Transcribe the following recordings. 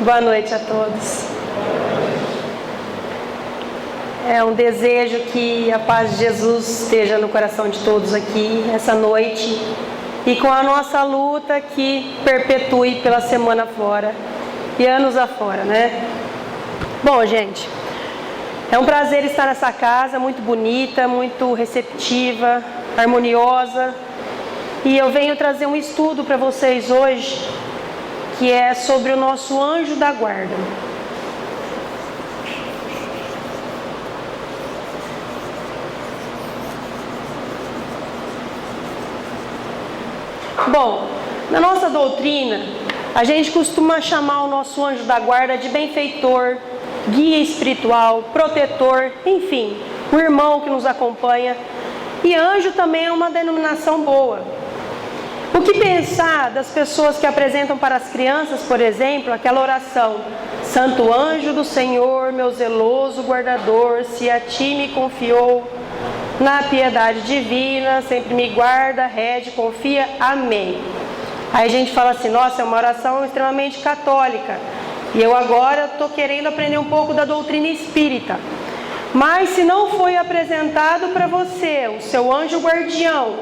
Boa noite a todos. É um desejo que a paz de Jesus esteja no coração de todos aqui essa noite e com a nossa luta que perpetue pela semana fora e anos afora, né? Bom, gente, é um prazer estar nessa casa muito bonita, muito receptiva, harmoniosa, e eu venho trazer um estudo para vocês hoje que é sobre o nosso anjo da guarda. Bom, na nossa doutrina, a gente costuma chamar o nosso anjo da guarda de benfeitor, guia espiritual, protetor, enfim, o irmão que nos acompanha. E anjo também é uma denominação boa. O que pensar das pessoas que apresentam para as crianças, por exemplo, aquela oração: Santo anjo do Senhor, meu zeloso guardador, se a ti me confiou, na piedade divina, sempre me guarda, rege, confia, amém. Aí a gente fala assim: nossa, é uma oração extremamente católica, e eu agora estou querendo aprender um pouco da doutrina espírita. Mas se não foi apresentado para você o seu anjo guardião,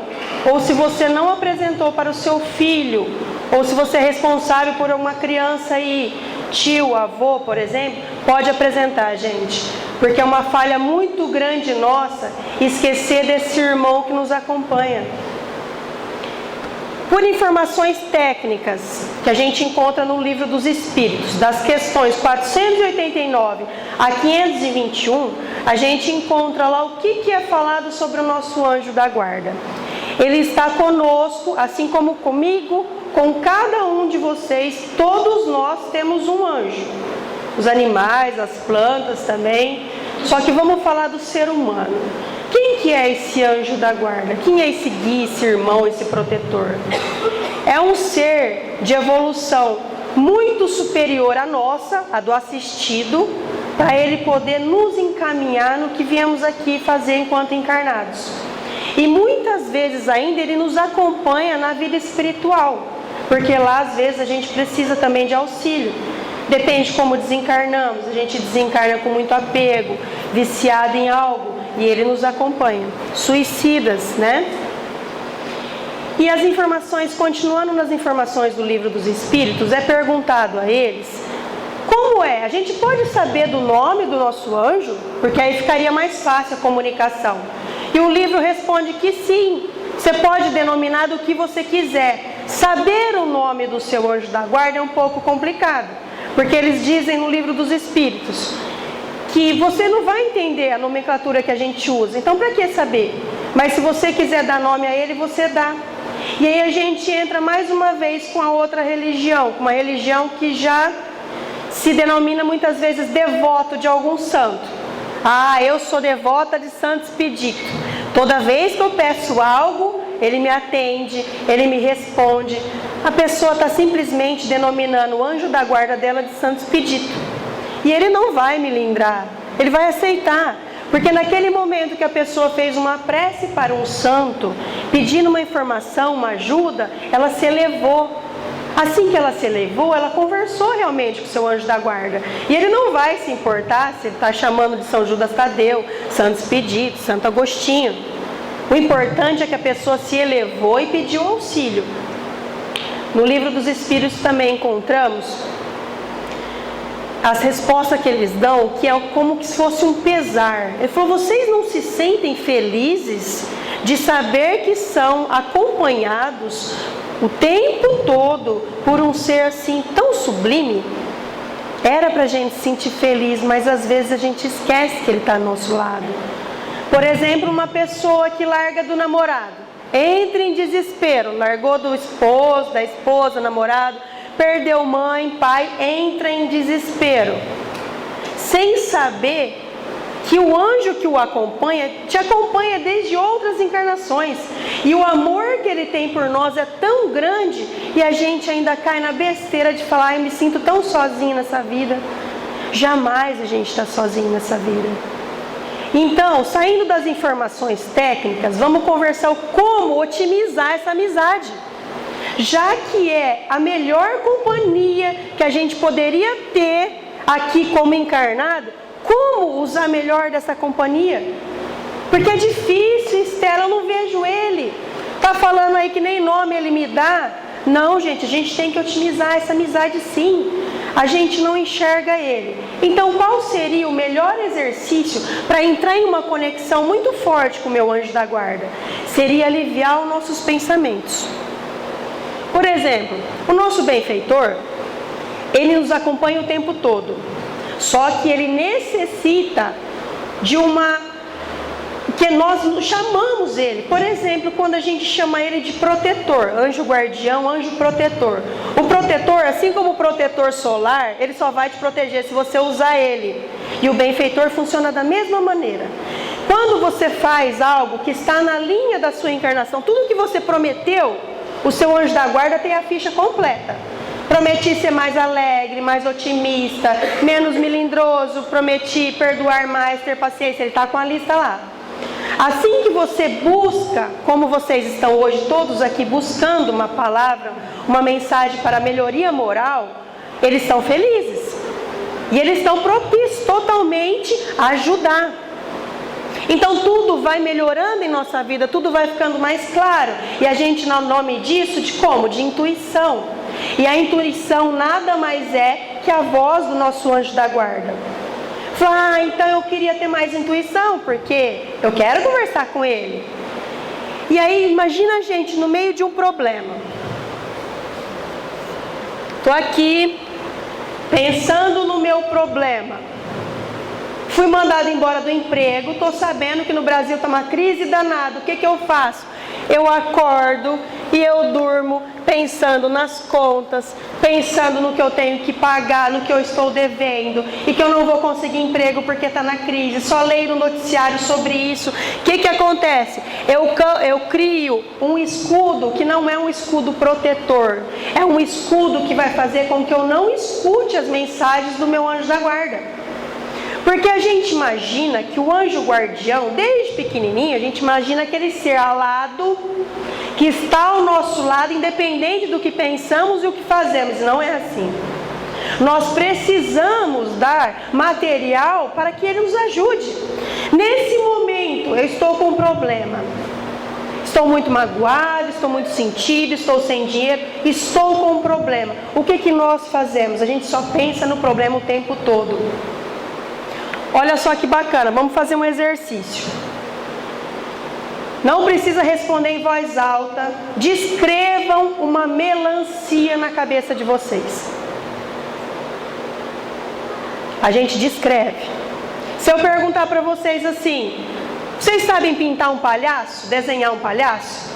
ou se você não apresentou para o seu filho, ou se você é responsável por uma criança aí, tio, avô, por exemplo, pode apresentar, gente. Porque é uma falha muito grande nossa esquecer desse irmão que nos acompanha. Por informações técnicas que a gente encontra no Livro dos Espíritos, das questões 489 a 521, a gente encontra lá o que é falado sobre o nosso anjo da guarda. Ele está conosco, assim como comigo, com cada um de vocês. Todos nós temos um anjo. Os animais, as plantas também. Só que vamos falar do ser humano. Quem que é esse anjo da guarda? Quem é esse guia, esse irmão, esse protetor? É um ser de evolução muito superior à nossa, a do assistido, para ele poder nos encaminhar no que viemos aqui fazer enquanto encarnados. E muitas vezes ainda ele nos acompanha na vida espiritual, porque lá às vezes a gente precisa também de auxílio. Depende de como desencarnamos, a gente desencarna com muito apego, viciado em algo, e ele nos acompanha. Suicidas, né? E as informações, continuando nas informações do Livro dos Espíritos, é perguntado a eles: como é? A gente pode saber do nome do nosso anjo? Porque aí ficaria mais fácil a comunicação. E o livro responde que sim, você pode denominar do que você quiser. Saber o nome do seu anjo da guarda é um pouco complicado, porque eles dizem no Livro dos Espíritos que você não vai entender a nomenclatura que a gente usa, então para que saber? Mas se você quiser dar nome a ele, você dá. E aí a gente entra mais uma vez com a outra religião, com uma religião que já se denomina muitas vezes devoto de algum santo. Ah, eu sou devota de Santo Expedito. Toda vez que eu peço algo, ele me atende, ele me responde. A pessoa está simplesmente denominando o anjo da guarda dela de Santo Expedito. E ele não vai me lindrar, ele vai aceitar. Porque naquele momento que a pessoa fez uma prece para um santo, pedindo uma informação, uma ajuda, ela se elevou. Assim que ela se elevou, ela conversou realmente com o seu anjo da guarda. E ele não vai se importar se ele está chamando de São Judas Tadeu, Santo Expedito, Santo Agostinho. O importante é que a pessoa se elevou e pediu auxílio. No Livro dos Espíritos também encontramos as respostas que eles dão, que é como se fosse um pesar. Ele falou: vocês não se sentem felizes de saber que são acompanhados o tempo todo por um ser assim tão sublime? Era para a gente se sentir feliz, mas às vezes a gente esquece que ele está ao nosso lado. Por exemplo, uma pessoa que larga do namorado, entra em desespero, largou do esposo, da esposa, namorado, perdeu mãe, pai, entra em desespero, sem saber que o anjo que o acompanha, te acompanha desde outras encarnações. E o amor que ele tem por nós é tão grande, e a gente ainda cai na besteira de falar: eu me sinto tão sozinho nessa vida. Jamais a gente está sozinho nessa vida. Então, saindo das informações técnicas, vamos conversar como otimizar essa amizade. já que é a melhor companhia que a gente poderia ter aqui como encarnado, como usar melhor dessa companhia? Porque é difícil, Estela, eu não vejo ele. Tá falando aí que nem nome ele me dá. Não, gente, a gente tem que otimizar essa amizade sim. A gente não enxerga ele. Então, qual seria o melhor exercício para entrar em uma conexão muito forte com o meu anjo da guarda? Seria aliviar os nossos pensamentos. Por exemplo, o nosso benfeitor, ele nos acompanha o tempo todo. Só que ele necessita de que nós chamamos ele. Por exemplo, quando a gente chama ele de protetor, anjo guardião, anjo protetor. O protetor, assim como o protetor solar, ele só vai te proteger se você usar ele. E o benfeitor funciona da mesma maneira. Quando você faz algo que está na linha da sua encarnação, tudo que você prometeu, o seu anjo da guarda tem a ficha completa. Prometi ser mais alegre, mais otimista, menos melindroso, prometi perdoar mais, ter paciência, ele está com a lista lá. Assim que você busca, como vocês estão hoje todos aqui buscando uma palavra, uma mensagem para a melhoria moral, eles estão felizes. E eles estão propícios totalmente a ajudar. Então tudo vai melhorando em nossa vida, tudo vai ficando mais claro. E a gente dá o nome disso de como? De intuição. E a intuição nada mais é que a voz do nosso anjo da guarda. Fala, então eu queria ter mais intuição, porque eu quero conversar com ele. E aí, imagina a gente no meio de um problema. Estou aqui, pensando no meu problema. Fui mandado embora do emprego, estou sabendo que no Brasil está uma crise danada. O que eu faço? Eu acordo e eu durmo pensando nas contas, pensando no que eu tenho que pagar, no que eu estou devendo e que eu não vou conseguir emprego porque está na crise. Só leio no noticiário sobre isso. O que acontece? Eu crio um escudo que não é um escudo protetor. É um escudo que vai fazer com que eu não escute as mensagens do meu anjo da guarda. Porque a gente imagina que o anjo guardião, desde pequenininho, a gente imagina aquele ser alado que está ao nosso lado, independente do que pensamos e o que fazemos. Não é assim. Nós precisamos dar material para que ele nos ajude. Nesse momento, eu estou com um problema. Estou muito magoado, estou muito sentido, estou sem dinheiro, estou com um problema. O que nós fazemos? A gente só pensa no problema o tempo todo. Olha só que bacana, vamos fazer um exercício. Não precisa responder em voz alta. Descrevam uma melancia na cabeça de vocês. A gente descreve. Se eu perguntar para vocês assim, vocês sabem pintar um palhaço? Desenhar um palhaço?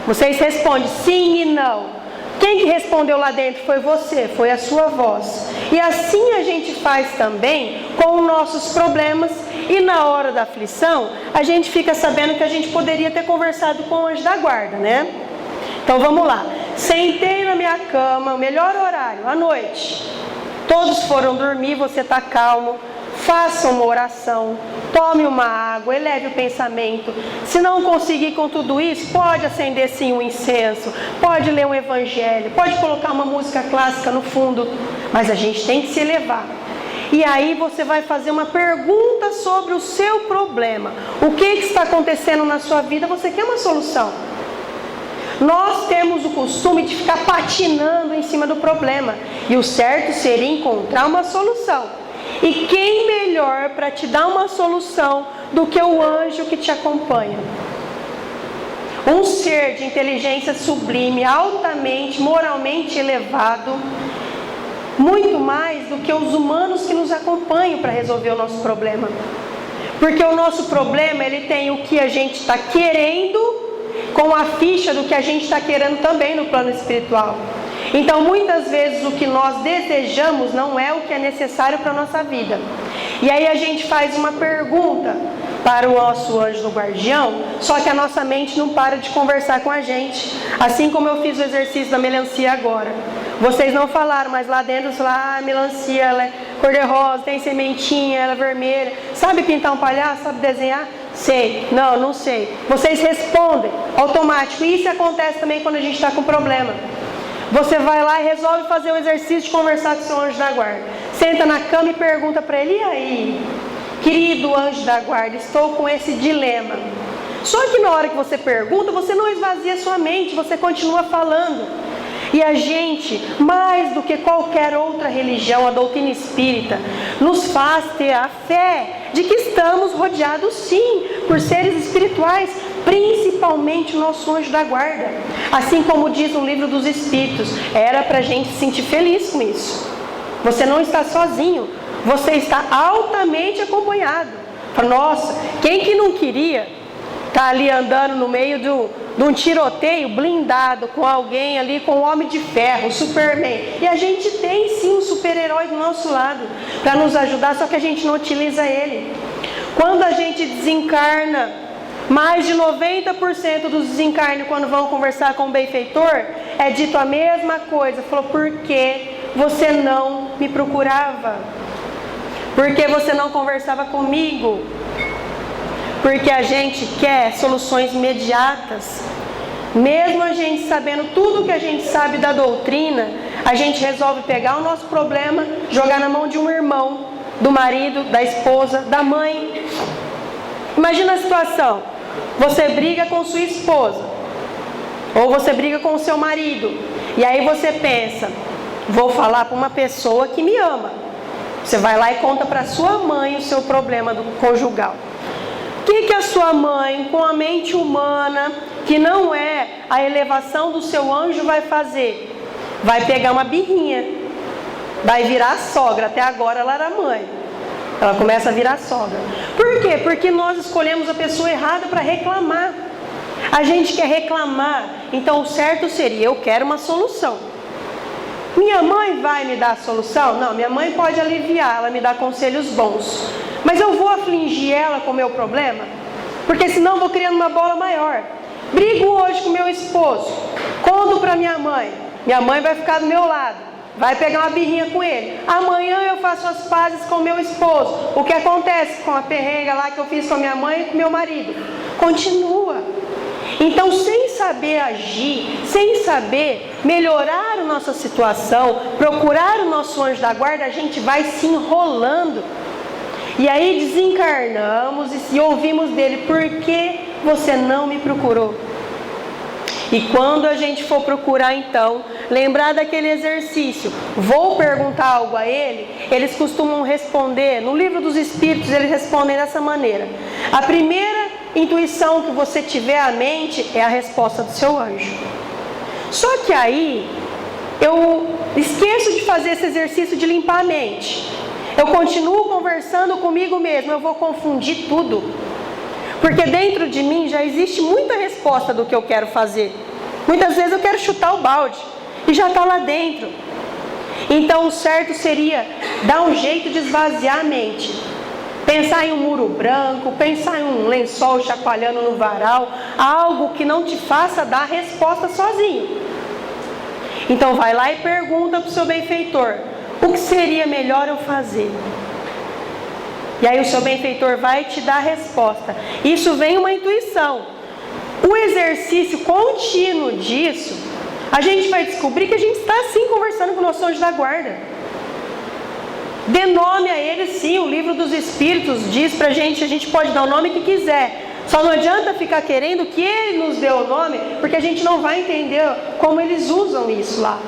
Vocês respondem sim e não. Quem que respondeu lá dentro foi você, foi a sua voz. E assim a gente faz também com os nossos problemas. E na hora da aflição, a gente fica sabendo que a gente poderia ter conversado com o anjo da guarda, né? Então vamos lá. Sentei na minha cama, o melhor horário, à noite. Todos foram dormir, você está calmo. Faça uma oração, tome uma água, eleve o pensamento. Se não conseguir com tudo isso, pode acender sim um incenso, pode ler um evangelho, pode colocar uma música clássica no fundo, mas a gente tem que se elevar. E aí você vai fazer uma pergunta sobre o seu problema. O que está acontecendo na sua vida? Você quer uma solução? Nós temos o costume de ficar patinando em cima do problema. E o certo seria encontrar uma solução. E quem melhor para te dar uma solução do que o anjo que te acompanha? Um ser de inteligência sublime, altamente, moralmente elevado, muito mais do que os humanos que nos acompanham para resolver o nosso problema. Porque o nosso problema, ele tem o que a gente está querendo com a ficha do que a gente está querendo também no plano espiritual. Então, muitas vezes, o que nós desejamos não é o que é necessário para a nossa vida. E aí a gente faz uma pergunta para o nosso anjo do guardião, só que a nossa mente não para de conversar com a gente. Assim como eu fiz o exercício da melancia agora. Vocês não falaram, mas lá dentro, a melancia, ela é cor-de-rosa, tem sementinha, ela é vermelha. Sabe pintar um palhaço? Sabe desenhar? Sei. Não, não sei. Vocês respondem automático. Isso acontece também quando a gente está com problema. Você vai lá e resolve fazer o exercício de conversar com o seu anjo da guarda. Senta na cama e pergunta para ele: e aí, querido anjo da guarda, estou com esse dilema. Só que na hora que você pergunta, você não esvazia sua mente, você continua falando. E a gente, mais do que qualquer outra religião, a doutrina espírita, nos faz ter a fé de que estamos rodeados sim, por seres espirituais, principalmente o nosso anjo da guarda. Assim como diz no livro dos Espíritos, era para a gente se sentir feliz com isso. Você não está sozinho, você está altamente acompanhado. Nossa, quem que não queria estar ali andando no meio de um tiroteio blindado com alguém ali, com o Homem de Ferro, o Superman? E a gente tem sim um super-herói do nosso lado para nos ajudar, só que a gente não utiliza ele. Quando a gente desencarna, mais de 90% dos desencarnes, quando vão conversar com o benfeitor, é dito a mesma coisa. Falou: por que você não me procurava? Por que você não conversava comigo? Porque a gente quer soluções imediatas. Mesmo a gente sabendo tudo que a gente sabe da doutrina, a gente resolve pegar o nosso problema, jogar na mão de um irmão, do marido, da esposa, da mãe. Imagina a situação: você briga com sua esposa, ou você briga com o seu marido, e aí você pensa: vou falar para uma pessoa que me ama. Você vai lá e conta para sua mãe o seu problema do conjugal. O que a sua mãe, com a mente humana, que não é a elevação do seu anjo, vai fazer? Vai pegar uma birrinha, vai virar sogra. Até agora ela era mãe, ela começa a virar sogra. Por quê? Porque nós escolhemos a pessoa errada para reclamar. A gente quer reclamar, então o certo seria: eu quero uma solução. Minha mãe vai me dar a solução? Não, minha mãe pode aliviar, ela me dá conselhos bons. Mas eu vou afligir ela com o meu problema? Porque senão eu vou criando uma bola maior. Brigo hoje com meu esposo, conto para minha mãe vai ficar do meu lado, vai pegar uma birrinha com ele. Amanhã eu faço as pazes com meu esposo. O que acontece com a perrenga lá que eu fiz com a minha mãe e com meu marido? Continua. Então, sem saber agir, sem saber melhorar a nossa situação, procurar o nosso anjo da guarda, a gente vai se enrolando. E aí desencarnamos e ouvimos dele: por que você não me procurou? E quando a gente for procurar, então, lembrar daquele exercício: vou perguntar algo a ele, eles costumam responder, no livro dos Espíritos eles respondem dessa maneira: a primeira intuição que você tiver à mente é a resposta do seu anjo. Só que aí eu esqueço de fazer esse exercício de limpar a mente. Eu continuo conversando comigo mesmo, eu vou confundir tudo. Porque dentro de mim já existe muita resposta do que eu quero fazer. Muitas vezes eu quero chutar o balde e já está lá dentro. Então o certo seria dar um jeito de esvaziar a mente. Pensar em um muro branco, pensar em um lençol chacoalhando no varal, algo que não te faça dar a resposta sozinho. Então vai lá e pergunta para o seu benfeitor: o que seria melhor eu fazer? E aí o seu benfeitor vai te dar a resposta. Isso vem uma intuição. O exercício contínuo disso, a gente vai descobrir que a gente está sim conversando com o nosso anjo da guarda. Dê nome a ele sim. O livro dos Espíritos diz pra gente: a gente pode dar o nome que quiser. Só não adianta ficar querendo que ele nos dê o nome, porque a gente não vai entender como eles usam isso lá.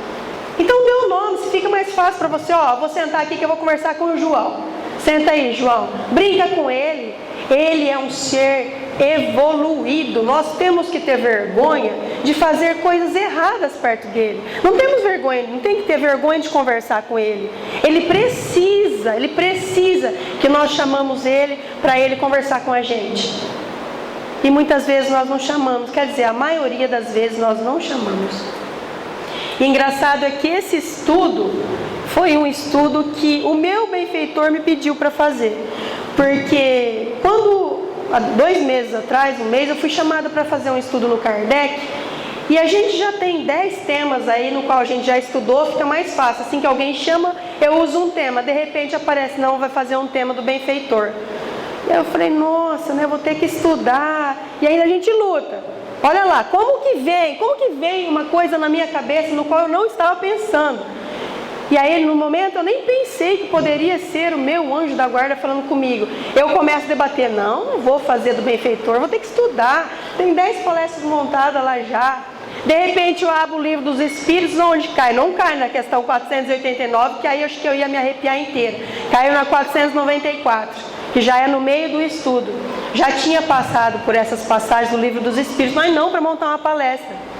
Então dê o nome, se fica mais fácil para você. Vou sentar aqui que eu vou conversar com o João. Senta aí, João. Brinca com ele. Ele é um ser evoluído. Nós temos que ter vergonha de fazer coisas erradas perto dele. Não temos vergonha, não tem que ter vergonha de conversar com ele. Ele precisa que nós chamamos ele para ele conversar com a gente. E muitas vezes nós não chamamos, quer dizer, a maioria das vezes nós não chamamos. E engraçado é que esse estudo foi um estudo que o meu benfeitor me pediu para fazer. Porque há 2 meses atrás, um mês, eu fui chamada para fazer um estudo no Kardec. E a gente já tem 10 temas aí no qual a gente já estudou, fica mais fácil. Assim que alguém chama, eu uso um tema. De repente aparece: não, vai fazer um tema do benfeitor. E aí eu falei, nossa, né, eu vou ter que estudar. E ainda a gente luta. Olha lá, como que vem uma coisa na minha cabeça no qual eu não estava pensando. E aí, no momento, eu nem pensei que poderia ser o meu anjo da guarda falando comigo. Eu começo a debater, não vou fazer do benfeitor, vou ter que estudar. Tem 10 palestras montadas lá já. De repente, eu abro o livro dos Espíritos, onde cai? Não cai na questão 489, que aí eu acho que eu ia me arrepiar inteira. Caiu na 494, que já é no meio do estudo. Já tinha passado por essas passagens do livro dos Espíritos, mas não para montar uma palestra.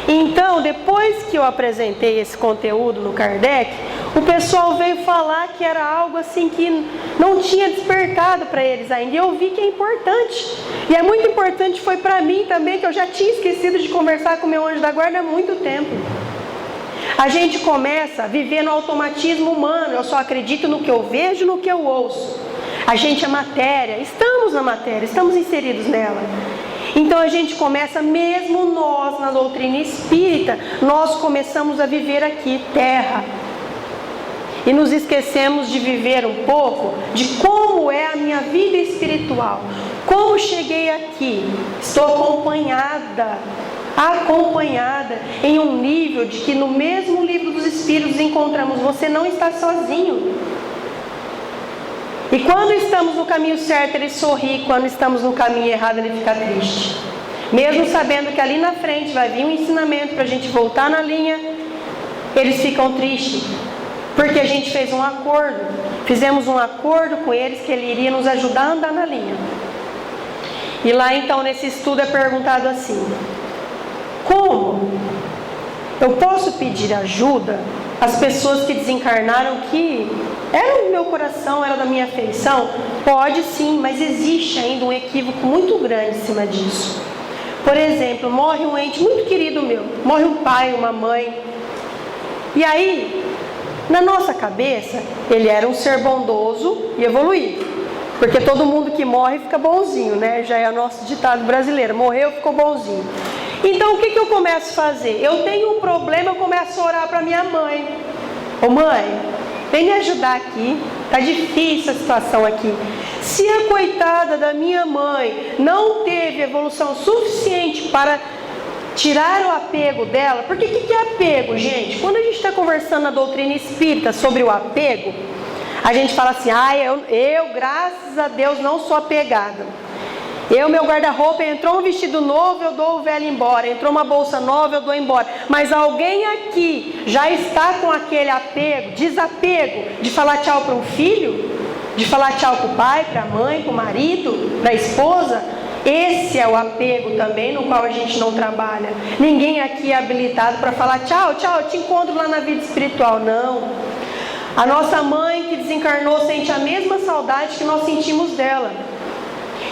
Então, depois que eu apresentei esse conteúdo no Kardec, o pessoal veio falar que era algo assim que não tinha despertado para eles ainda. E eu vi que é importante. E é muito importante, foi para mim também, que eu já tinha esquecido de conversar com o meu anjo da guarda há muito tempo. A gente começa a viver no automatismo humano. Eu só acredito no que eu vejo, no que eu ouço. A gente é matéria, estamos na matéria, estamos inseridos nela. Então a gente começa, mesmo nós na doutrina espírita, nós começamos a viver aqui, terra. E nos esquecemos de viver um pouco de como é a minha vida espiritual. Como cheguei aqui? Estou acompanhada em um nível de que no mesmo livro dos Espíritos encontramos, você não está sozinho. E quando estamos no caminho certo, ele sorri. Quando estamos no caminho errado, ele fica triste. Mesmo sabendo que ali na frente vai vir um ensinamento para a gente voltar na linha, eles ficam tristes. Porque a gente fez um acordo. Fizemos um acordo com eles que ele iria nos ajudar a andar na linha. E lá então nesse estudo é perguntado assim: como eu posso pedir ajuda às pessoas que desencarnaram que eram do meu coração, eram da minha afeição? Pode sim, mas existe ainda um equívoco muito grande em cima disso. Por exemplo, morre um ente muito querido meu, morre um pai, uma mãe. E aí, na nossa cabeça, ele era um ser bondoso e evoluído. Porque todo mundo que morre fica bonzinho, né? Já é o nosso ditado brasileiro, morreu, ficou bonzinho. Então o que eu começo a fazer? Eu tenho um problema, eu começo a orar para minha mãe. Ô mãe, vem me ajudar aqui, tá difícil a situação aqui. Se a coitada da minha mãe não teve evolução suficiente para tirar o apego dela, porque o que é apego, gente? Quando a gente está conversando na doutrina espírita sobre o apego, a gente fala assim, eu graças a Deus não sou apegada. Meu guarda-roupa, entrou um vestido novo, eu dou o velho embora. Entrou uma bolsa nova, eu dou embora. Mas alguém aqui já está com aquele apego, desapego, de falar tchau para um filho? De falar tchau para o pai, para a mãe, para o marido, para a esposa? Esse é o apego também no qual a gente não trabalha. Ninguém aqui é habilitado para falar tchau, eu te encontro lá na vida espiritual. Não. A nossa mãe que desencarnou sente a mesma saudade que nós sentimos dela.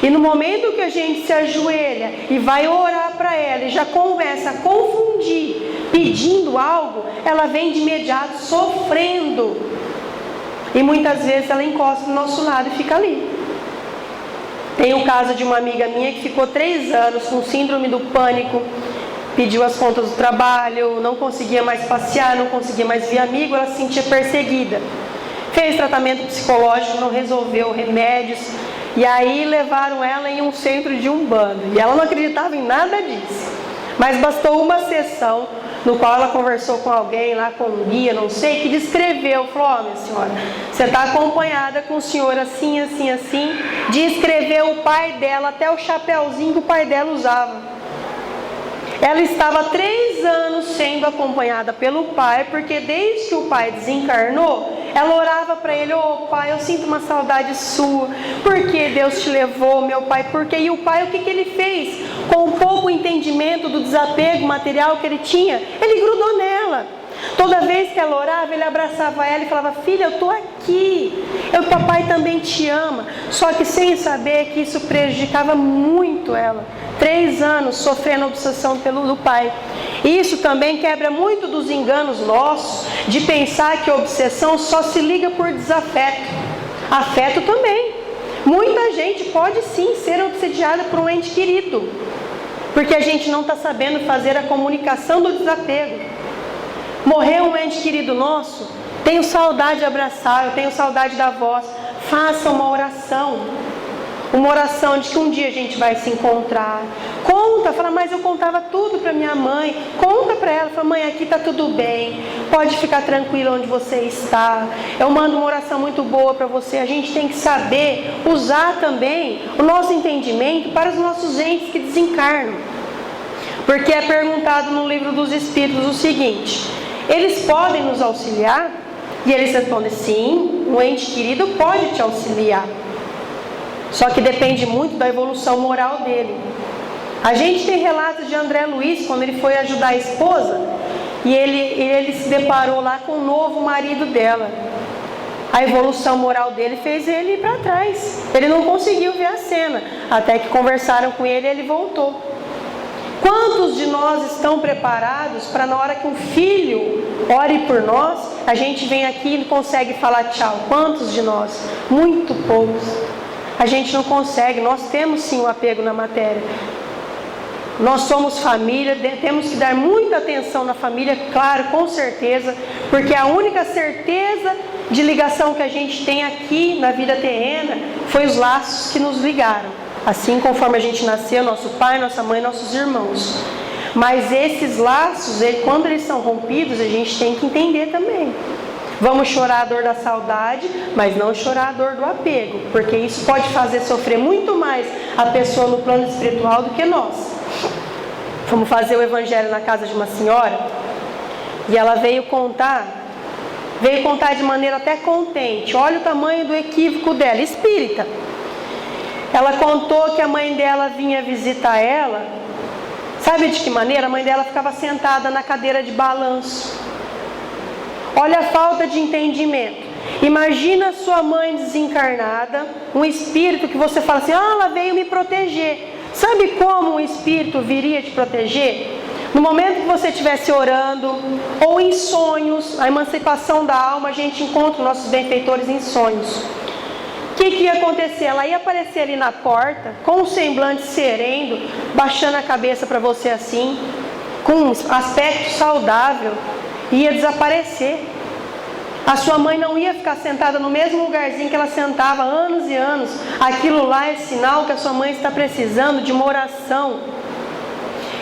E no momento que a gente se ajoelha e vai orar para ela e já começa a confundir, pedindo algo, ela vem de imediato sofrendo. E muitas vezes ela encosta do nosso lado e fica ali. Tem o caso de uma amiga minha que ficou 3 anos com síndrome do pânico, pediu as contas do trabalho, não conseguia mais passear, não conseguia mais ver amigo, ela se sentia perseguida. Fez tratamento psicológico, não resolveu, remédios. E aí levaram ela em um centro de Umbanda. E ela não acreditava em nada disso. Mas bastou uma sessão no qual ela conversou com alguém lá, com um guia, não sei, que descreveu. Falou, minha senhora, você está acompanhada com o senhor assim, assim, assim. Descreveu o pai dela, até o chapéuzinho que o pai dela usava. Ela estava 3 anos sendo acompanhada pelo pai, porque desde que o pai desencarnou, ela orava para ele, pai, eu sinto uma saudade sua, porque Deus te levou, meu pai, porque? E o pai, o que ele fez? Com o pouco entendimento do desapego material que ele tinha, ele grudou nela. Toda vez que ela orava, ele abraçava ela e falava, filha, eu estou aqui, papai também te ama. Só que sem saber que isso prejudicava muito ela. 3 anos sofrendo obsessão do pai. Isso também quebra muito dos enganos nossos, de pensar que a obsessão só se liga por desafeto. Afeto também. Muita gente pode sim ser obsediada por um ente querido, porque a gente não está sabendo fazer a comunicação do desapego. Morreu um ente querido nosso, tenho saudade de abraçar, eu tenho saudade da voz. faça uma oração. Uma oração de que um dia a gente vai se encontrar. Conta, fala, mas eu contava tudo para minha mãe. Conta para ela, fala, mãe, aqui está tudo bem. Pode ficar tranquila onde você está. Eu mando uma oração muito boa para você. A gente tem que saber usar também o nosso entendimento para os nossos entes que desencarnam. Porque é perguntado no livro dos Espíritos o seguinte: eles podem nos auxiliar? E eles respondem, sim, um ente querido pode te auxiliar. Só que depende muito da evolução moral dele. A gente tem relatos de André Luiz, quando ele foi ajudar a esposa, e ele se deparou lá com o novo marido dela. A evolução moral dele fez ele ir para trás. Ele não conseguiu ver a cena, até que conversaram com ele e ele voltou. Quantos de nós estão preparados para, na hora que um filho ore por nós, a gente vem aqui e não consegue falar tchau? Quantos de nós? Muito poucos. A gente não consegue. Nós temos sim o apego na matéria. Nós somos família, temos que dar muita atenção na família, claro, com certeza, porque a única certeza de ligação que a gente tem aqui na vida terrena foi os laços que nos ligaram. Assim conforme a gente nasceu, nosso pai, nossa mãe, nossos irmãos. Mas esses laços, quando eles são rompidos, a gente tem que entender também. Vamos chorar a dor da saudade, mas não chorar a dor do apego, porque isso pode fazer sofrer muito mais a pessoa no plano espiritual do que nós. Fomos fazer o evangelho na casa de uma senhora, e ela veio contar de maneira até contente. Olha o tamanho do equívoco dela, espírita. Ela contou que a mãe dela vinha visitar ela. Sabe de que maneira? A mãe dela ficava sentada na cadeira de balanço. Olha a falta de entendimento. Imagina sua mãe desencarnada, um espírito que você fala assim, ela veio me proteger. Sabe como um espírito viria te proteger? No momento que você estivesse orando, ou em sonhos, a emancipação da alma, a gente encontra nossos benfeitores em sonhos. O que ia acontecer? Ela ia aparecer ali na porta, com um semblante sereno, baixando a cabeça para você assim, com um aspecto saudável, ia desaparecer. A sua mãe não ia ficar sentada no mesmo lugarzinho que ela sentava há anos e anos. Aquilo lá é sinal que a sua mãe está precisando de uma oração.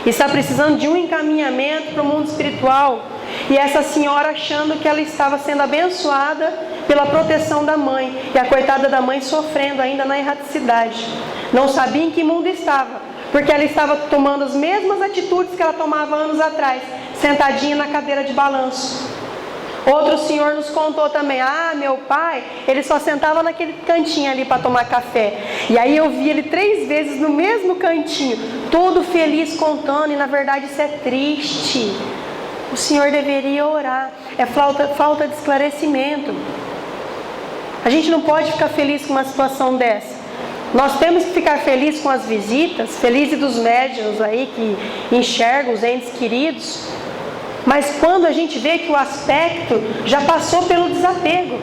Está precisando de um encaminhamento para o mundo espiritual. E essa senhora achando que ela estava sendo abençoada pela proteção da mãe. E a coitada da mãe sofrendo ainda na erraticidade. Não sabia em que mundo estava. Porque ela estava tomando as mesmas atitudes que ela tomava anos atrás. Sentadinha na cadeira de balanço. Outro senhor nos contou também, meu pai, ele só sentava naquele cantinho ali para tomar café. E aí eu vi ele 3 vezes no mesmo cantinho, todo feliz contando, e na verdade isso é triste. O senhor deveria orar, é falta de esclarecimento. A gente não pode ficar feliz com uma situação dessa. Nós temos que ficar felizes com as visitas, felizes dos médiuns aí que enxergam os entes queridos. Mas quando a gente vê que o aspecto já passou pelo desapego,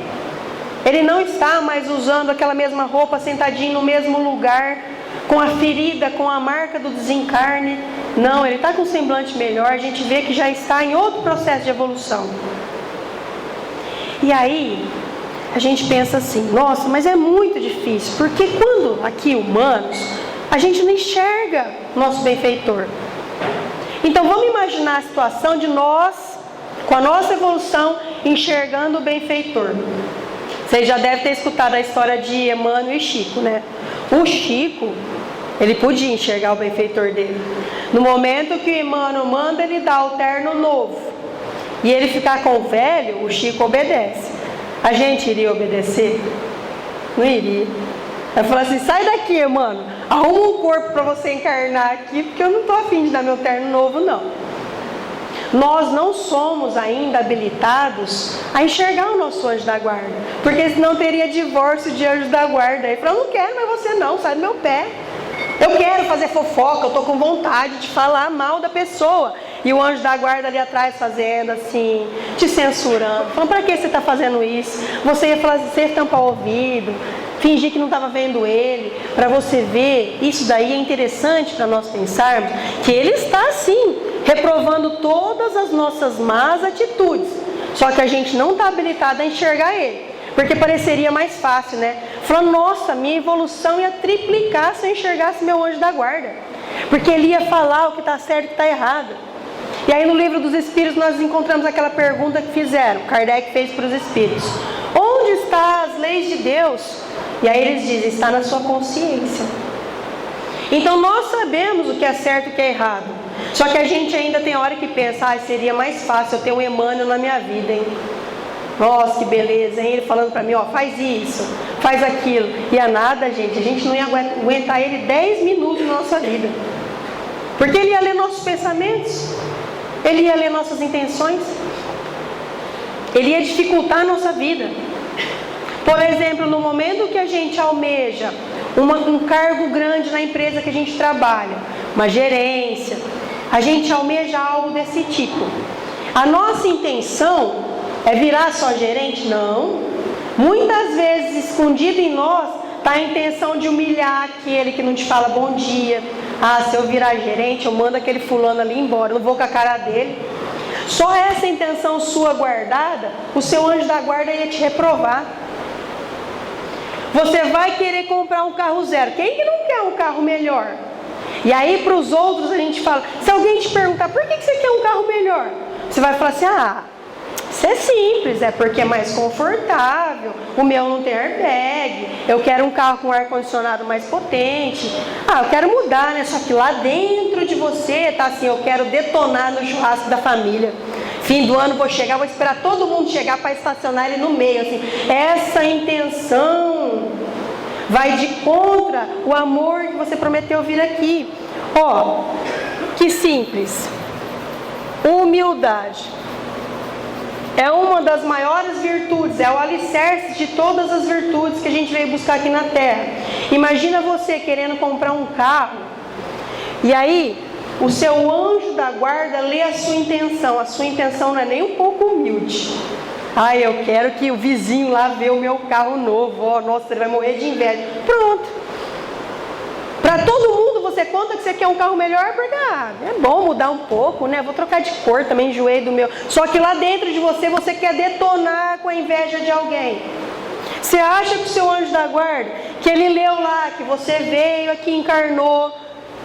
ele não está mais usando aquela mesma roupa, sentadinho no mesmo lugar, com a ferida, com a marca do desencarne. Não, ele está com um semblante melhor, a gente vê que já está em outro processo de evolução. E aí, a gente pensa assim, nossa, mas é muito difícil, porque quando aqui humanos, a gente não enxerga nosso benfeitor. Então vamos imaginar a situação de nós, com a nossa evolução, enxergando o benfeitor. Vocês já devem ter escutado a história de Emmanuel e Chico, né? O Chico, ele podia enxergar o benfeitor dele. No momento que o Emmanuel manda ele dar o terno novo, e ele ficar com o velho, o Chico obedece. A gente iria obedecer? Não iria. Aí falou assim, sai daqui, mano, arruma um corpo para você encarnar aqui, porque eu não estou afim de dar meu terno novo, não. Nós não somos ainda habilitados a enxergar o nosso anjo da guarda, porque senão teria divórcio de anjo da guarda. Ele falou, eu não quero mais você não, sai do meu pé. Eu quero fazer fofoca, eu estou com vontade de falar mal da pessoa. E o anjo da guarda ali atrás fazendo assim, te censurando, falando, para que você está fazendo isso? Você ia falar, você ia tampar o ouvido, fingir que não estava vendo ele, para você ver. Isso daí é interessante para nós pensarmos, que ele está sim, reprovando todas as nossas más atitudes, só que a gente não está habilitado a enxergar ele, porque pareceria mais fácil, né? falando, nossa, minha evolução ia triplicar se eu enxergasse meu anjo da guarda. Porque ele ia falar o que está certo e o que está errado. E aí no livro dos Espíritos nós encontramos aquela pergunta que fizeram, Kardec fez para os Espíritos. Onde estão as leis de Deus? E aí eles dizem, está na sua consciência. Então nós sabemos o que é certo e o que é errado. Só que a gente ainda tem hora que pensa, seria mais fácil eu ter um Emmanuel na minha vida, hein? Nossa, que beleza, hein? Ele falando para mim, faz isso, faz aquilo. E a nada, gente, a gente não ia aguentar ele 10 minutos na nossa vida. Porque ele ia ler nossos pensamentos, ele ia ler nossas intenções, ele ia dificultar a nossa vida. Por exemplo, no momento que a gente almeja um cargo grande na empresa que a gente trabalha, uma gerência, a gente almeja algo desse tipo. A nossa intenção é virar só gerente? Não. Muitas vezes, escondido em nós, está a intenção de humilhar aquele que não te fala bom dia. Se eu virar gerente, eu mando aquele fulano ali embora, eu não vou com a cara dele. Só essa intenção sua guardada, o seu anjo da guarda ia te reprovar. Você vai querer comprar um carro zero. Quem que não quer um carro melhor? E aí para os outros a gente fala, se alguém te perguntar, por que você quer um carro melhor? Você vai falar assim, isso é simples, é porque é mais confortável, o meu não tem airbag, eu quero um carro com ar-condicionado mais potente, eu quero mudar, né? Só que lá dentro de você tá assim, eu quero detonar no churrasco da família. Fim do ano vou chegar, vou esperar todo mundo chegar para estacionar ele no meio, assim. Essa intenção vai de contra o amor que você prometeu vir aqui. Que simples. Humildade. É uma das maiores virtudes, é o alicerce de todas as virtudes que a gente veio buscar aqui na Terra. Imagina você querendo comprar um carro, e aí o seu anjo da guarda lê a sua intenção não é nem um pouco humilde. Eu quero que o vizinho lá vê o meu carro novo, nossa, ele vai morrer de inveja. Pronto. Para todo mundo você conta que você quer um carro melhor, porque é bom mudar um pouco, né? Vou trocar de cor também, enjoei do meu. Só que lá dentro de você quer detonar com a inveja de alguém. Você acha que o seu anjo da guarda, que ele leu lá, que você veio aqui, encarnou,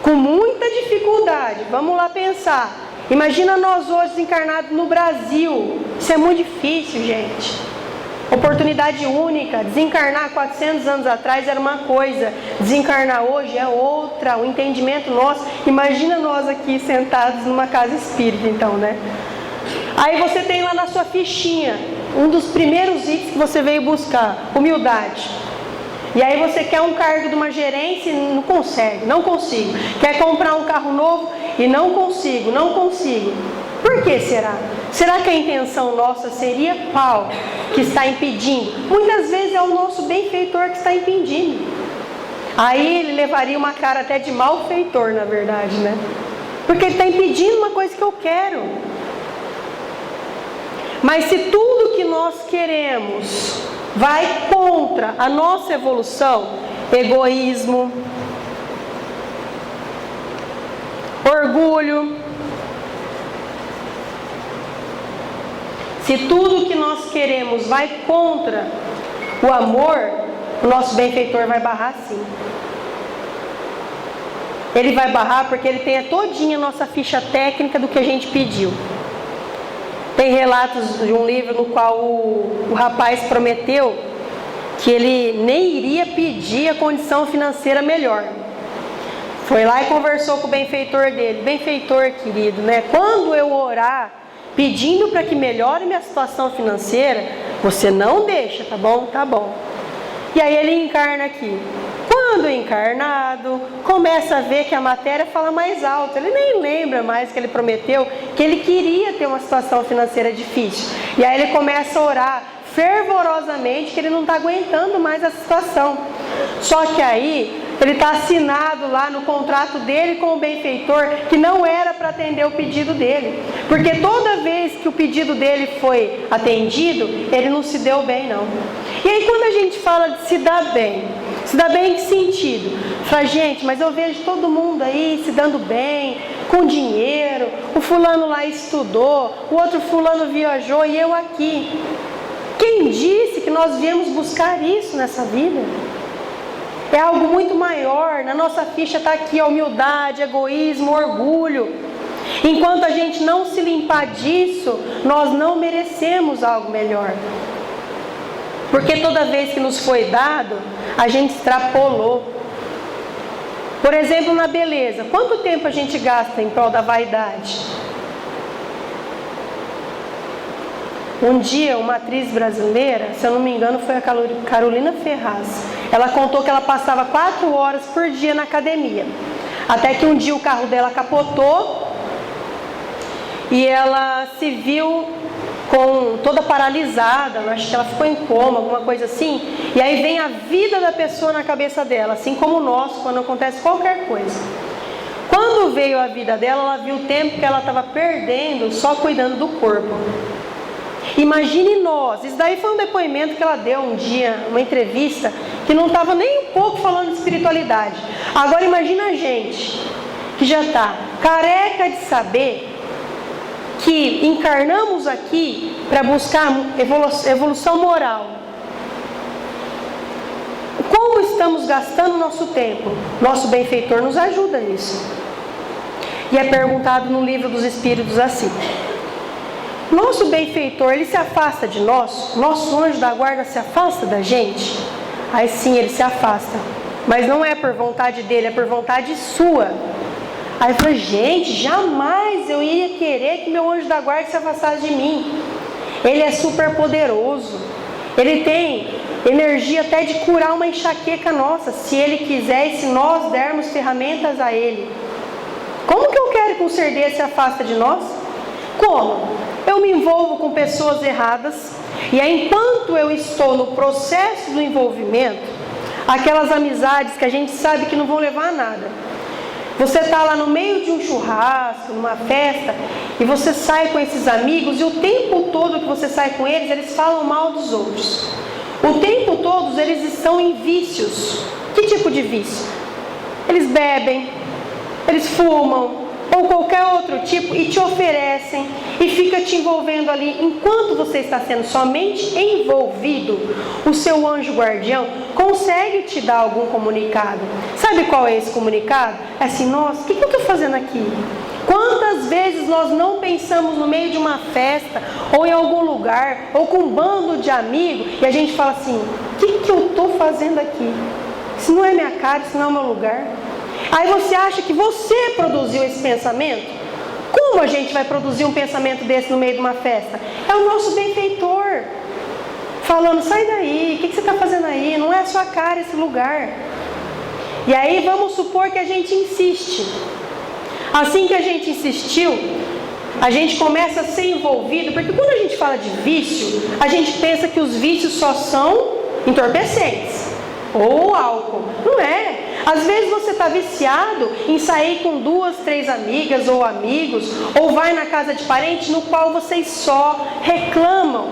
com muita dificuldade. Vamos lá pensar. Imagina nós hoje desencarnados no Brasil. Isso é muito difícil, gente. Oportunidade única. Desencarnar 400 anos atrás era uma coisa, desencarnar hoje é outra. O entendimento nosso. Imagina nós aqui sentados numa casa espírita, então, né? Aí você tem lá na sua fichinha um dos primeiros itens que você veio buscar: humildade. E aí você quer um cargo de uma gerência e não consegue, não consigo. Quer comprar um carro novo e não consigo. Por que será? Será que a intenção nossa seria qual que está impedindo? Muitas vezes é o nosso benfeitor que está impedindo. Aí ele levaria uma cara até de malfeitor, na verdade, né? Porque ele está impedindo uma coisa que eu quero. Mas se tudo que nós queremos vai contra a nossa evolução, egoísmo, orgulho, se tudo que nós queremos vai contra o amor, o nosso benfeitor vai barrar sim. Ele vai barrar porque ele tem todinha a nossa ficha técnica do que a gente pediu. Tem relatos de um livro no qual o rapaz prometeu que ele nem iria pedir a condição financeira melhor. Foi lá e conversou com o benfeitor dele. Benfeitor querido, né? Quando eu orar pedindo para que melhore minha situação financeira, você não deixa, tá bom? Tá bom. E aí ele encarna aqui. Quando encarnado, começa a ver que a matéria fala mais alto. Ele nem lembra mais que ele prometeu que ele queria ter uma situação financeira difícil. E aí ele começa a orar fervorosamente que ele não está aguentando mais a situação. Só que aí ele está assinado lá no contrato dele com o benfeitor que não era para atender o pedido dele. Porque toda vez que o pedido dele foi atendido, ele não se deu bem, não. E aí quando a gente fala de se dar bem, se dá bem em que sentido? Fala, gente, mas eu vejo todo mundo aí se dando bem, com dinheiro, o fulano lá estudou, o outro fulano viajou e eu aqui. Quem disse que nós viemos buscar isso nessa vida? É algo muito maior. Na nossa ficha está aqui a humildade, egoísmo, orgulho. Enquanto a gente não se limpar disso, nós não merecemos algo melhor. Porque toda vez que nos foi dado, a gente extrapolou. Por exemplo, na beleza. Quanto tempo a gente gasta em prol da vaidade? Um dia, uma atriz brasileira, se eu não me engano, foi a Carolina Ferraz. Ela contou que ela passava 4 horas por dia na academia. Até que um dia o carro dela capotou e ela se viu toda paralisada. Eu acho que ela ficou em coma, alguma coisa assim. E aí vem a vida da pessoa na cabeça dela, assim como o nosso, quando acontece qualquer coisa. Quando veio a vida dela, ela viu o tempo que ela estava perdendo só cuidando do corpo. Imagine nós, isso daí foi um depoimento que ela deu um dia, uma entrevista, que não estava nem um pouco falando de espiritualidade. Agora imagina a gente, que já está careca de saber que encarnamos aqui para buscar evolução moral. Como estamos gastando nosso tempo? Nosso benfeitor nos ajuda nisso. E é perguntado no livro dos Espíritos assim: nosso benfeitor, ele se afasta de nós? Nosso anjo da guarda se afasta da gente? Aí sim, ele se afasta. Mas não é por vontade dele, é por vontade sua. Aí eu falei, gente, jamais eu iria querer que meu anjo da guarda se afastasse de mim. Ele é super poderoso. Ele tem energia até de curar uma enxaqueca nossa, se ele quiser e se nós dermos ferramentas a ele. Como que eu quero que um ser desse se afasta de nós? Como? Eu me envolvo com pessoas erradas, e aí, enquanto eu estou no processo do envolvimento, aquelas amizades que a gente sabe que não vão levar a nada. Você está lá no meio de um churrasco, numa festa, e você sai com esses amigos, e o tempo todo que você sai com eles, eles falam mal dos outros. O tempo todo eles estão em vícios. Que tipo de vício? Eles bebem, eles fumam, ou qualquer outro tipo, e te oferecem, e fica te envolvendo ali. Enquanto você está sendo somente envolvido, o seu anjo guardião consegue te dar algum comunicado. Sabe qual é esse comunicado? É assim, nossa, o que eu estou fazendo aqui? Quantas vezes nós não pensamos no meio de uma festa, ou em algum lugar, ou com um bando de amigos, e a gente fala assim, o que eu estou fazendo aqui? Isso não é minha cara, isso não é o meu lugar. Aí você acha que você produziu esse pensamento? Como a gente vai produzir um pensamento desse no meio de uma festa? É o nosso benfeitor falando, sai daí, o que você está fazendo aí? Não é a sua cara esse lugar. E aí vamos supor que a gente insiste. Assim que a gente insistiu, a gente começa a ser envolvido, porque quando a gente fala de vício, a gente pensa que os vícios só são entorpecentes ou álcool. Não é. Às vezes você está viciado em sair com 2, 3 amigas ou amigos, ou vai na casa de parente no qual vocês só reclamam.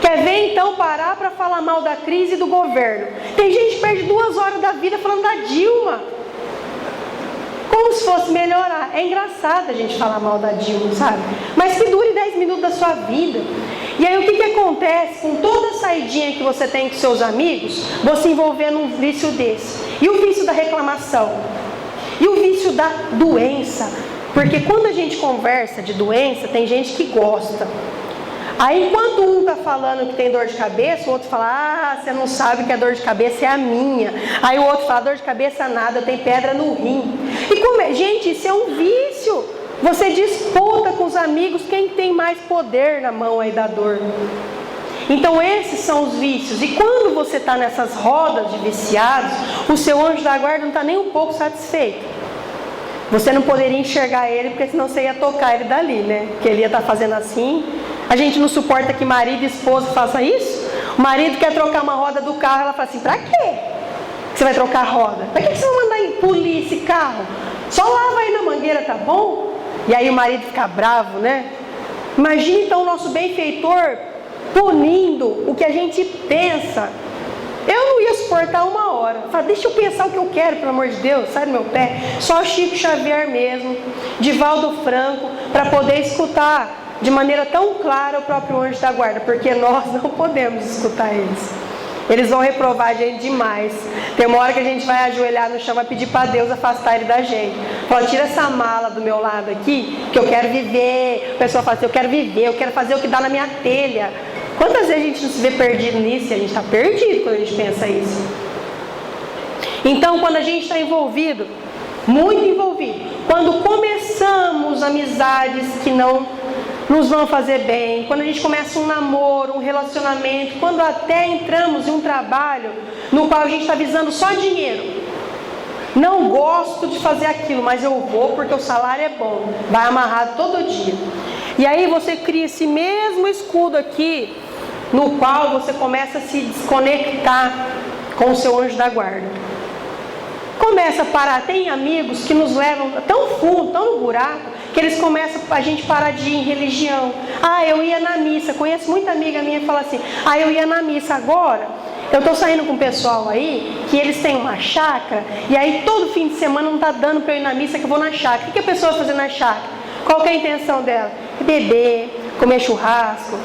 Quer ver então parar para falar mal da crise e do governo? Tem gente que perde 2 horas da vida falando da Dilma, como se fosse melhorar. É engraçado a gente falar mal da Dilma, sabe? Mas que dure 10 minutos da sua vida. E aí o que acontece com toda a saidinha que você tem com seus amigos? Você envolver num vício desse. E o vício da reclamação? E o vício da doença? Porque quando a gente conversa de doença, tem gente que gosta. Aí enquanto um está falando que tem dor de cabeça, o outro fala, ah, você não sabe que a dor de cabeça é a minha. Aí o outro fala, dor de cabeça nada, eu tenho pedra no rim. E como é? Gente, isso é um vício. Você disputa com os amigos quem tem mais poder na mão aí da dor. Então esses são os vícios. E quando você está nessas rodas de viciados, o seu anjo da guarda não está nem um pouco satisfeito. Você não poderia enxergar ele, porque senão você ia tocar ele dali, né? Porque ele ia estar fazendo assim. A gente não suporta que marido e esposa façam isso. O marido quer trocar uma roda do carro, ela fala assim, pra quê? Você vai trocar a roda? Pra que você vai mandar polir esse carro? Só lava aí na mangueira, tá bom? E aí o marido fica bravo, né? Imagina então o nosso benfeitor punindo o que a gente pensa. Eu não ia suportar 1 hora. Fala, deixa eu pensar o que eu quero, pelo amor de Deus, sai do meu pé. Só Chico Xavier mesmo, Divaldo Franco, para poder escutar de maneira tão clara o próprio anjo da guarda, porque nós não podemos escutar eles. Eles vão reprovar a gente demais. Tem uma hora que a gente vai ajoelhar no chão, vai pedir para Deus afastar ele da gente. Fala, tira essa mala do meu lado aqui, que eu quero viver. A pessoa fala assim, eu quero viver, eu quero fazer o que dá na minha telha. Quantas vezes a gente não se vê perdido nisso? E a gente está perdido quando a gente pensa isso. Então, quando a gente está envolvido, muito envolvido, quando começamos amizades que não nos vão fazer bem, quando a gente começa um namoro, um relacionamento, quando até entramos em um trabalho no qual a gente está visando só dinheiro. Não gosto de fazer aquilo, mas eu vou porque o salário é bom. Vai amarrado todo dia. E aí você cria esse mesmo escudo aqui, no qual você começa a se desconectar com o seu anjo da guarda. Começa a parar. Tem amigos que nos levam tão fundo, tão no buraco, que eles começam a gente parar de ir em religião. Ah, eu ia na missa. Conheço muita amiga minha que fala assim, ah, eu ia na missa agora. Eu estou saindo com o pessoal aí, que eles têm uma chácara, e aí todo fim de semana não está dando para eu ir na missa, que eu vou na chácara. O que a pessoa vai fazer na chácara? Qual que é a intenção dela? Beber, comer churrasco,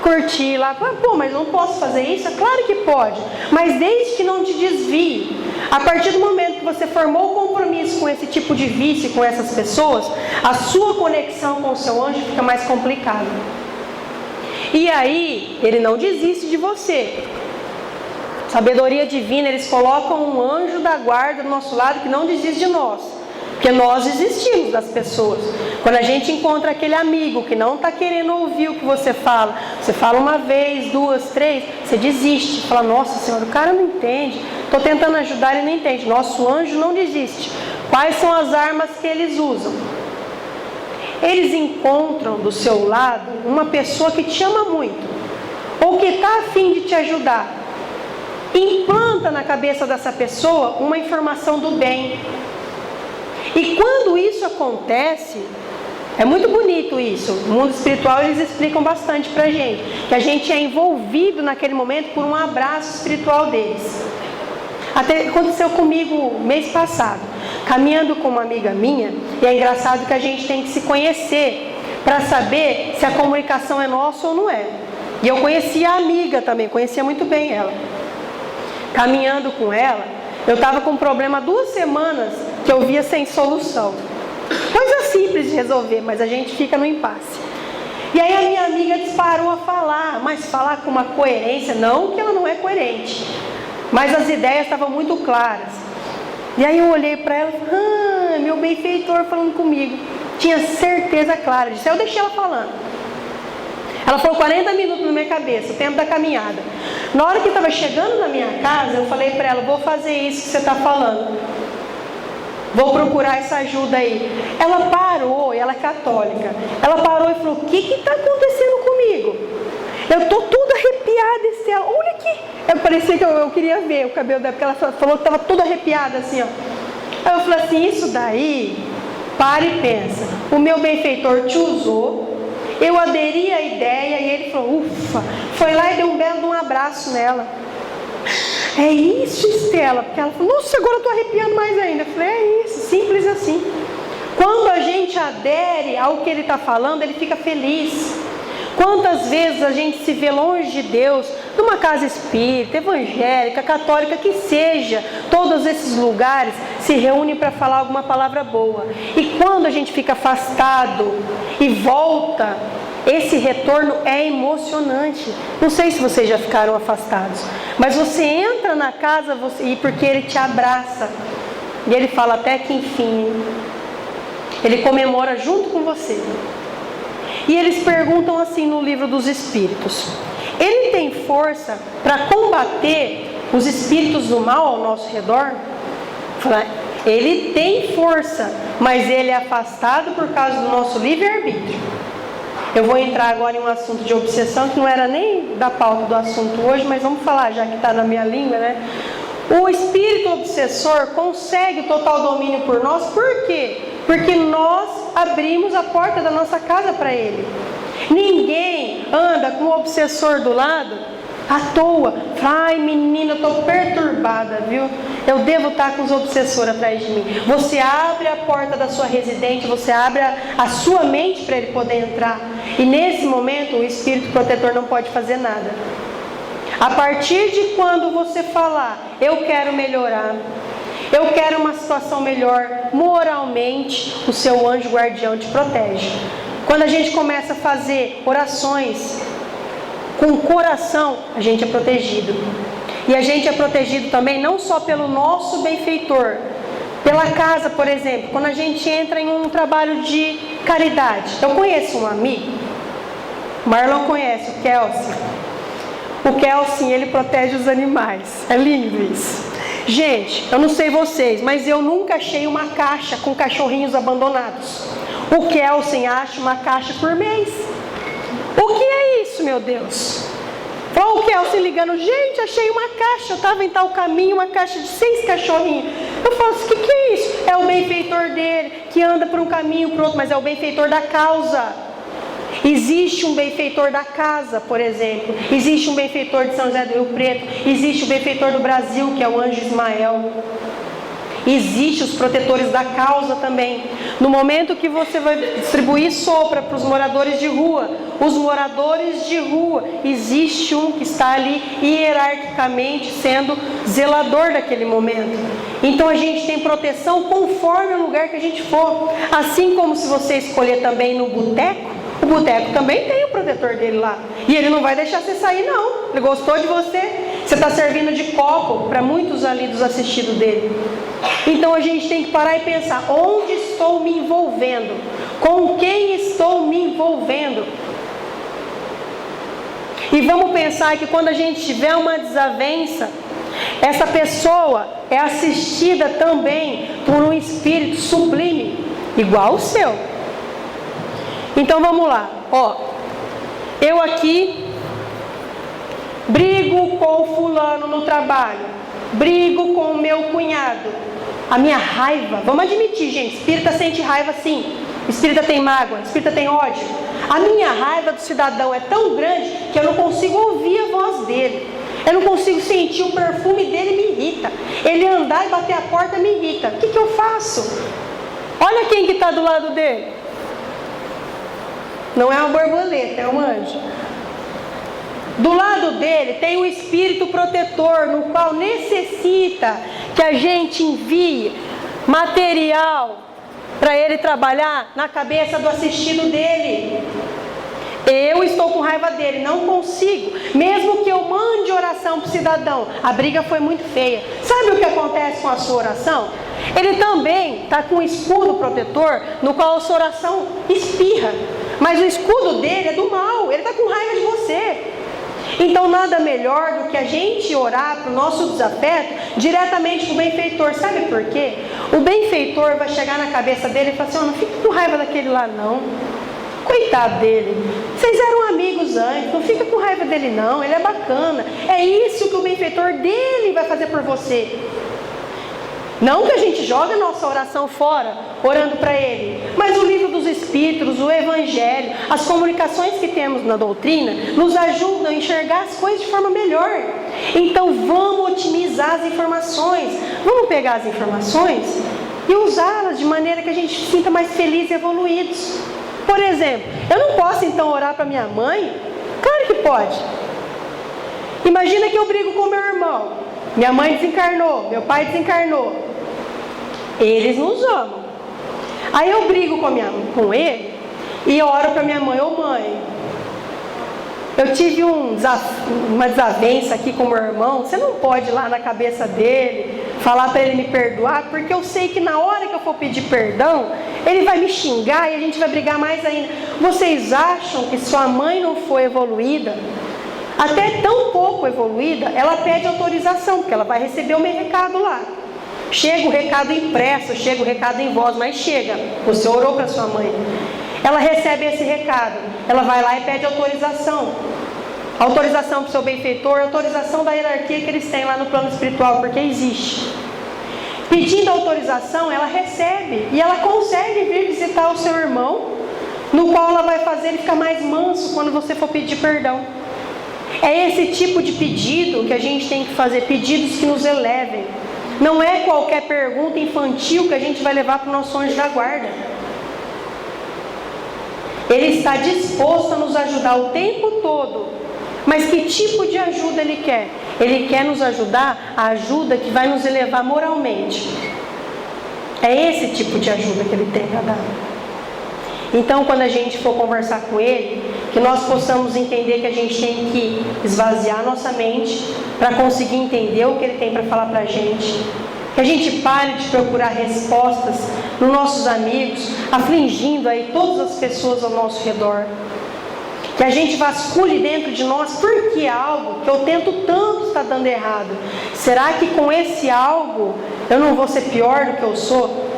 curtir lá. Pô, mas não posso fazer isso? É claro que pode, mas desde que não te desvie. A partir do momento que você formou o compromisso com esse tipo de vício, com essas pessoas, a sua conexão com o seu anjo fica mais complicada. E aí, ele não desiste de você. Sabedoria divina, eles colocam um anjo da guarda do nosso lado que não desiste de nós. Porque nós desistimos das pessoas. Quando a gente encontra aquele amigo que não está querendo ouvir o que você fala uma vez, duas, três, você desiste. Fala, nossa senhora, o cara não entende. Estou tentando ajudar, ele não entende. Nosso anjo não desiste. Quais são as armas que eles usam? Eles encontram do seu lado uma pessoa que te ama muito, ou que está a fim de te ajudar. Implanta na cabeça dessa pessoa uma informação do bem. E quando isso acontece, é muito bonito isso. No mundo espiritual eles explicam bastante pra gente, que a gente é envolvido naquele momento por um abraço espiritual deles. Até aconteceu comigo mês passado, caminhando com uma amiga minha, e é engraçado que a gente tem que se conhecer para saber se a comunicação é nossa ou não é. E eu conhecia a amiga também, conhecia muito bem ela. Caminhando com ela, eu estava com um problema há 2 semanas que eu via sem solução. Coisa simples de resolver, mas a gente fica no impasse. E aí a minha amiga disparou a falar, mas falar com uma coerência, não que ela não é coerente, mas as ideias estavam muito claras. E aí eu olhei para ela e falei, meu benfeitor falando comigo. Tinha certeza clara disso. Aí eu deixei ela falando. Ela falou 40 minutos na minha cabeça, o tempo da caminhada. Na hora que estava chegando na minha casa, eu falei para ela, vou fazer isso que você está falando. Vou procurar essa ajuda aí. Ela parou, e ela é católica. Ela parou e falou, o que está acontecendo comigo? Eu estou toda arrepiada. Olha aqui. Parecia que eu queria ver o cabelo dela, porque ela falou que estava toda arrepiada assim, ó. Aí eu falei assim, isso daí, para e pensa. O meu benfeitor te usou. Eu aderi à ideia e ele falou, ufa, foi lá e deu um belo abraço nela. É isso, Estela, porque ela falou, nossa, agora eu estou arrepiando mais ainda. Eu falei, é isso, simples assim. Quando a gente adere ao que ele está falando, ele fica feliz. Quantas vezes a gente se vê longe de Deus, numa casa espírita, evangélica, católica, que seja, todos esses lugares se reúnem para falar alguma palavra boa. E quando a gente fica afastado e volta, esse retorno é emocionante. Não sei se vocês já ficaram afastados, mas você entra na casa e porque ele te abraça. E ele fala até que enfim, ele comemora junto com você. E eles perguntam assim no livro dos Espíritos, ele tem força para combater os espíritos do mal ao nosso redor? Ele tem força, mas ele é afastado por causa do nosso livre-arbítrio. Eu vou entrar agora em um assunto de obsessão, que não era nem da pauta do assunto hoje, mas vamos falar, já que está na minha língua, né? O espírito obsessor consegue total domínio por nós, por quê? Porque nós abrimos a porta da nossa casa para ele. Ninguém anda com o obsessor do lado à toa. Ai, menina, eu estou perturbada, viu? Eu devo estar com os obsessores atrás de mim. Você abre a porta da sua residência, você abre a sua mente para ele poder entrar. E nesse momento o espírito protetor não pode fazer nada. A partir de quando você falar, eu quero melhorar, eu quero uma situação melhor, moralmente, o seu anjo guardião te protege. Quando a gente começa a fazer orações com o coração, a gente é protegido. E a gente é protegido também não só pelo nosso benfeitor, pela casa, por exemplo, quando a gente entra em um trabalho de caridade. Eu conheço um amigo, Marlon conhece, o Kelsen. O Kelsen, ele protege os animais. É lindo isso. Gente, eu não sei vocês, mas eu nunca achei uma caixa com cachorrinhos abandonados. O Kelsen acha uma caixa por mês. O que é isso, meu Deus? Falou o Kelsen ligando, gente, achei uma caixa, eu estava em tal caminho, uma caixa de 6 cachorrinhos. Eu falo assim, o que é isso? É o benfeitor dele, que anda por um caminho, por outro, mas é o benfeitor da causa. Existe um benfeitor da casa, por exemplo. Existe um benfeitor de São José do Rio Preto. Existe o benfeitor do Brasil, que é o anjo Ismael. Existem os protetores da causa também. No momento que você vai distribuir sopra para os moradores de rua, os moradores de rua, existe um que está ali hierarquicamente sendo zelador daquele momento. Então a gente tem proteção conforme o lugar que a gente for. Assim como se você escolher também no boteco, o boteco também tem o protetor dele lá. E ele não vai deixar você sair, não. Ele gostou de você. Você está servindo de copo para muitos ali dos assistidos dele. Então a gente tem que parar e pensar, onde estou me envolvendo? Com quem estou me envolvendo? E vamos pensar que quando a gente tiver uma desavença, essa pessoa é assistida também por um espírito sublime, igual o seu. Então vamos lá, ó. Eu aqui brigo com o fulano no trabalho, brigo com o meu cunhado. A minha raiva, vamos admitir, gente, espírita sente raiva sim, espírita tem mágoa, espírita tem ódio. A minha raiva do cidadão é tão grande que eu não consigo ouvir a voz dele. Eu não consigo sentir o perfume dele, me irrita. Ele andar e bater a porta me irrita. O que eu faço? Olha quem que está do lado dele. Não é uma borboleta, é um anjo. Do lado dele tem um espírito protetor, no qual necessita que a gente envie material para ele trabalhar na cabeça do assistido dele. Eu estou com raiva dele, não consigo. Mesmo que eu mande oração para o cidadão, a briga foi muito feia. Sabe o que acontece com a sua oração? Ele também está com um escudo protetor, no qual a sua oração espirra. Mas o escudo dele é do mal, ele está com raiva de você. Então nada melhor do que a gente orar para o nosso desafeto diretamente para o benfeitor. Sabe por quê? O benfeitor vai chegar na cabeça dele e falar assim, não fica com raiva daquele lá não. Coitado dele. Vocês eram amigos antes, não fica com raiva dele não, ele é bacana. É isso que o benfeitor dele vai fazer por você. Não que a gente joga a nossa oração fora, orando para ele. Mas o livro dos Espíritos, o Evangelho, as comunicações que temos na doutrina, nos ajudam a enxergar as coisas de forma melhor. Então vamos otimizar as informações. Vamos pegar as informações e usá-las de maneira que a gente se sinta mais feliz e evoluídos. Por exemplo, eu não posso então orar para minha mãe? Claro que pode. Imagina que eu brigo com meu irmão. Minha mãe desencarnou, meu pai desencarnou. Eles nos amam. Aí eu brigo com ele e oro para minha mãe, ô mãe, eu tive uma desavença aqui com meu irmão, você não pode ir lá na cabeça dele, falar para ele me perdoar, porque eu sei que na hora que eu for pedir perdão, ele vai me xingar e a gente vai brigar mais ainda. Vocês acham que sua mãe não foi evoluída? Até tão pouco evoluída, ela pede autorização, porque ela vai receber o meu recado lá. Chega o recado impresso, chega o recado em voz, mas chega. Você orou para sua mãe. Ela recebe esse recado, ela vai lá e pede autorização. Autorização para o seu benfeitor, autorização da hierarquia que eles têm lá no plano espiritual, porque existe. Pedindo autorização, ela recebe e ela consegue vir visitar o seu irmão, no qual ela vai fazer ele ficar mais manso quando você for pedir perdão. É esse tipo de pedido que a gente tem que fazer, pedidos que nos elevem. Não é qualquer pergunta infantil que a gente vai levar para o nosso anjo da guarda. Ele está disposto a nos ajudar o tempo todo. Mas que tipo de ajuda Ele quer? Ele quer nos ajudar, a ajuda que vai nos elevar moralmente. É esse tipo de ajuda que Ele tem a dar. Então, quando a gente for conversar com Ele, que nós possamos entender que a gente tem que esvaziar nossa mente para conseguir entender o que Ele tem para falar para a gente. Que a gente pare de procurar respostas nos nossos amigos, afligindo aí todas as pessoas ao nosso redor. Que a gente vasculhe dentro de nós por que algo que eu tento tanto está dando errado. Será que com esse algo eu não vou ser pior do que eu sou?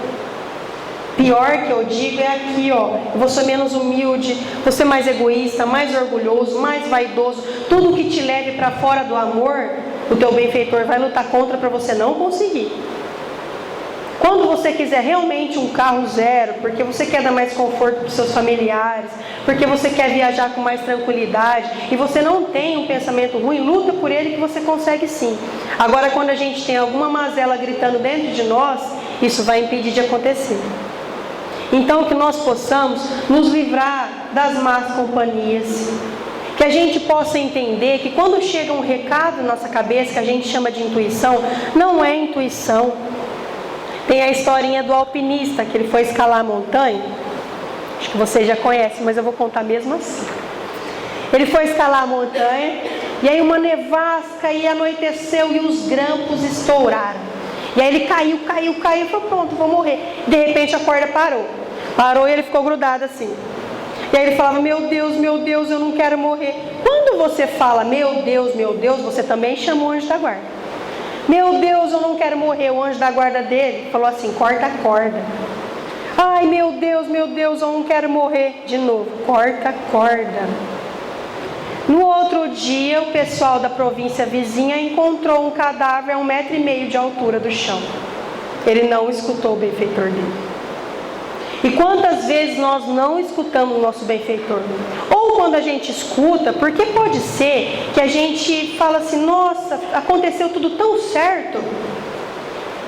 Pior que eu digo é aqui, ó. Eu vou ser menos humilde, vou ser mais egoísta, mais orgulhoso, mais vaidoso. Tudo que te leve para fora do amor, o teu benfeitor vai lutar contra para você não conseguir. Quando você quiser realmente um carro zero, porque você quer dar mais conforto para os seus familiares, porque você quer viajar com mais tranquilidade, e você não tem um pensamento ruim, luta por ele que você consegue sim. Agora, quando a gente tem alguma mazela gritando dentro de nós, isso vai impedir de acontecer. Então, que nós possamos nos livrar das más companhias. Que a gente possa entender que quando chega um recado na nossa cabeça, que a gente chama de intuição, não é intuição. Tem a historinha do alpinista, que ele foi escalar a montanha. Acho que vocês já conhecem, mas eu vou contar mesmo assim. Ele foi escalar a montanha, e aí uma nevasca, e anoiteceu, e os grampos estouraram. E aí ele caiu, e falou, pronto, vou morrer. De repente a corda parou e ele ficou grudado assim. E aí ele falava, meu Deus, eu não quero morrer. Quando você fala, meu Deus, você também chama o anjo da guarda. Meu Deus, eu não quero morrer. O anjo da guarda dele falou assim, corta a corda. Ai, meu Deus, eu não quero morrer. De novo, corta a corda. No outro dia, o pessoal da província vizinha encontrou um cadáver a 1,5 metro de altura do chão. Ele não escutou o benfeitor dele. E quantas vezes nós não escutamos o nosso benfeitor? Ou quando a gente escuta, porque pode ser que a gente fala assim, nossa, aconteceu tudo tão certo.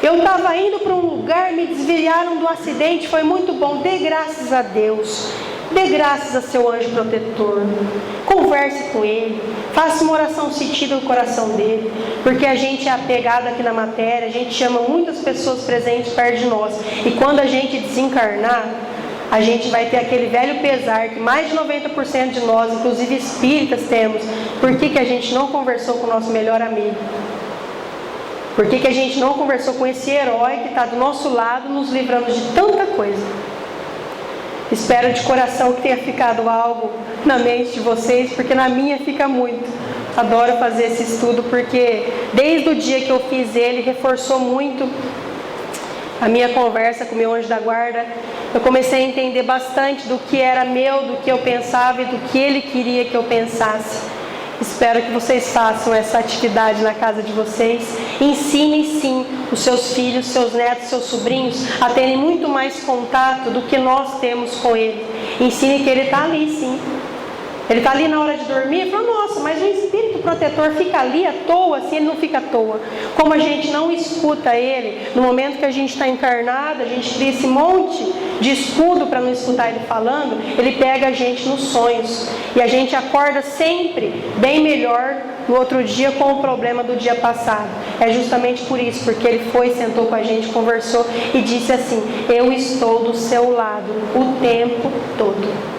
Eu estava indo para um lugar, me desviaram do acidente, foi muito bom, dê graças a Deus. Dê graças a seu anjo protetor. Converse com ele. Faça uma oração sentida no coração dele. Porque a gente é apegado aqui na matéria. A gente chama muitas pessoas presentes perto de nós. E quando a gente desencarnar, a gente vai ter aquele velho pesar que mais de 90% de nós, inclusive espíritas, temos. Por que a gente não conversou com o nosso melhor amigo? Por que a gente não conversou com esse herói que está do nosso lado, nos livrando de tanta coisa? Espero de coração que tenha ficado algo na mente de vocês, porque na minha fica muito. Adoro fazer esse estudo, porque desde o dia que eu fiz ele, reforçou muito a minha conversa com o meu anjo da guarda. Eu comecei a entender bastante do que era meu, do que eu pensava e do que ele queria que eu pensasse. Espero que vocês façam essa atividade na casa de vocês. Ensinem sim os seus filhos, seus netos, seus sobrinhos a terem muito mais contato do que nós temos com ele. Ensine que ele está ali sim. Ele está ali na hora de dormir e fala, nossa, mas o espírito protetor fica ali à toa, assim ele não fica à toa. Como a gente não escuta ele, no momento que a gente está encarnado, a gente cria esse monte de escudo para não escutar ele falando, ele pega a gente nos sonhos. E a gente acorda sempre bem melhor no outro dia com o problema do dia passado. É justamente por isso, porque ele foi, sentou com a gente, conversou e disse assim, eu estou do seu lado o tempo todo.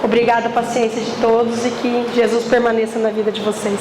Obrigada a paciência de todos e que Jesus permaneça na vida de vocês.